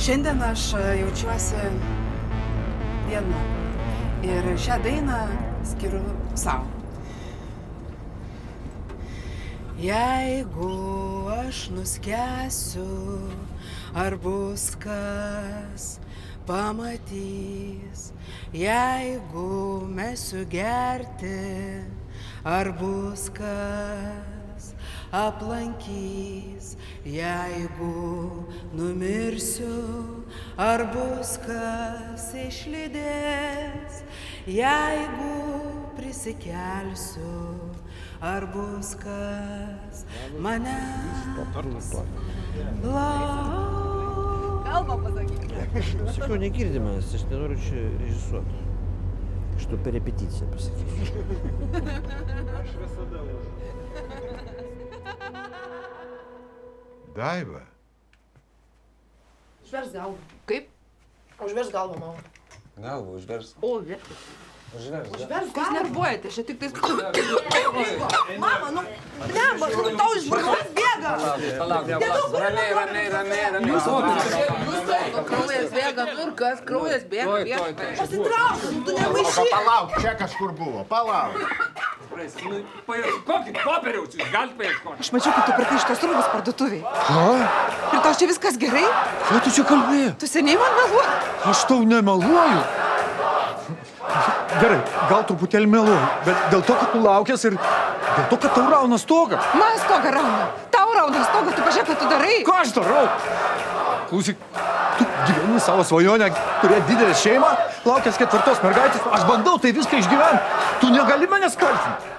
Šiandien aš jaučiuosi viena ir šią dainą skiriu savo. Jeigu aš nuskęsiu, ar bus kas pamatys, jeigu mesiu gerti, ar bus kas aplankys, jeigu numirsiu, ar bus kas išlydės, jeigu prisikelsiu, ar bus kas manęs lauks. Kalbą pasakykite. Sakiau, negirdimas, aš nenoriu čia režisuoti. Aš tu per repeticiją pasakysiu. Aš visada už. Daiva. Užvers galvą. Kaip? Užvers galvą, mama. Galvą užvers. O, vieškas. Užvers. Užvers Jūs galvą. nervuojate, čia tik tais... Mama, nu, blemba, tau iš burnos bėga. Palauk. Ramiai. Kraujas bėga, nu ir kas? Kraujas bėga, vieškas. Pasitrauk, tu nemaišyk. Palauk, čia kažkur buvo. Palauk. Kokį popieriaus jūs galite paieškoti? Aš mačiau, kad tu pirkai šitos rūbus parduotuviai. Ką? Ir tau čia viskas gerai? Ką tu čia kalbėjai? Tu seniai man meluoji? Aš tau nemeluoju. Gerai, gal truputėlį meluoju, bet dėl to, kad tu laukęs ir dėl to, kad tau rauna stogą. Man stogą rauna. Tau rauna stogą, tu pažiūrėk, ką tu darai. Ką aš darau? Klausyk, tu gyveni savo svajonę, turėti didelę šeimą, laukęs 4 mergaitės, aš bandau tai viską išgyventi. Tu negali manęs kaltinti.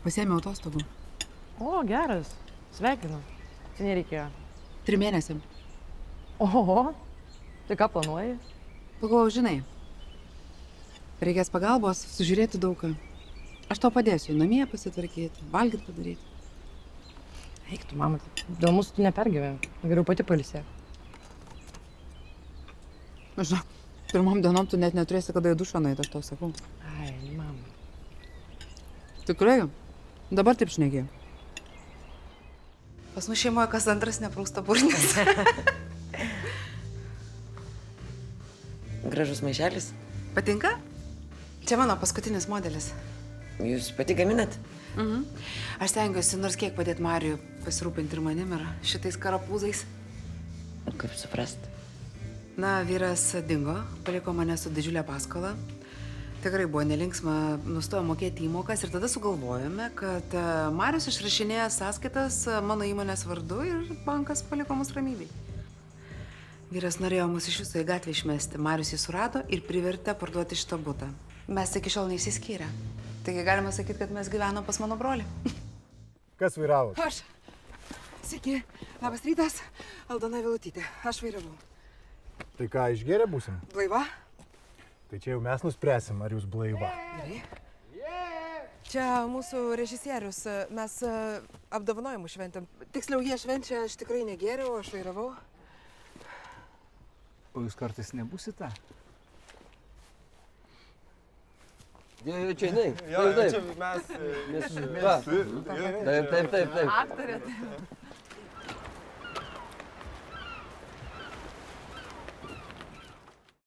Pasiėmiau atostogų. O, geras. Sveikinu. Seniai reikėjo. 3 mėnesiam. Oho. Tai ką planuoji? Pagalvojau, žinai, reikės pagalbos, sužiūrėti daug ką. Aš tau padėsiu, namie pasitvarkyti, valgyti padaryti. Eik tu, mama, dėl mūsų tu nepergyveni. Geriau pati pailsėk. Žinok, pirmom dienom tu net neturėsi kada į dušą nueiti, aš tau sakau. Ai, mama. Tikrai? Dabar taip šnekėjau. Pas mus šeimoje kas antras neprausta burnis. Gražus maišelis. Patinka? Čia mano paskutinis modelis. Jūs pati gaminat? Aš stengiuosi nors kiek padėti Marijui pasirūpinti ir manim ir šitais karapūzais. Kaip suprast? Na, vyras dingo, paliko mane su didžiulė paskola. Tikrai buvo nelinksma, nustojo mokėti įmokas ir tada sugalvojome, kad Marius išrašinėja sąskaitas mano įmonės vardu ir bankas paliko mus ramybei. Vyras norėjo mus iš viso į gatvę išmesti, Marius jį surado ir privertė parduoti šitą butą. Mes iki šiol neįsiskyrę. Taigi galima sakyti, kad mes gyvenom pas mano brolį. Kas vairavo? Aš. Sveiki, labas rytas, Aldona Vilutytė. Aš vairavau. Tai ką, išgėrę būsim? Blaiva? Tai čia jau mes nuspręsim, ar jūs blaiva. Gerai. Čia mūsų režisierius, mes apdovanojimų šventėm. Tiksliau, jie švenčia, aš tikrai negėriau, aš vairavau. O jūs kartais nebūsite? Čia, jinai. Jo, čia mes... Taip. Aktorė.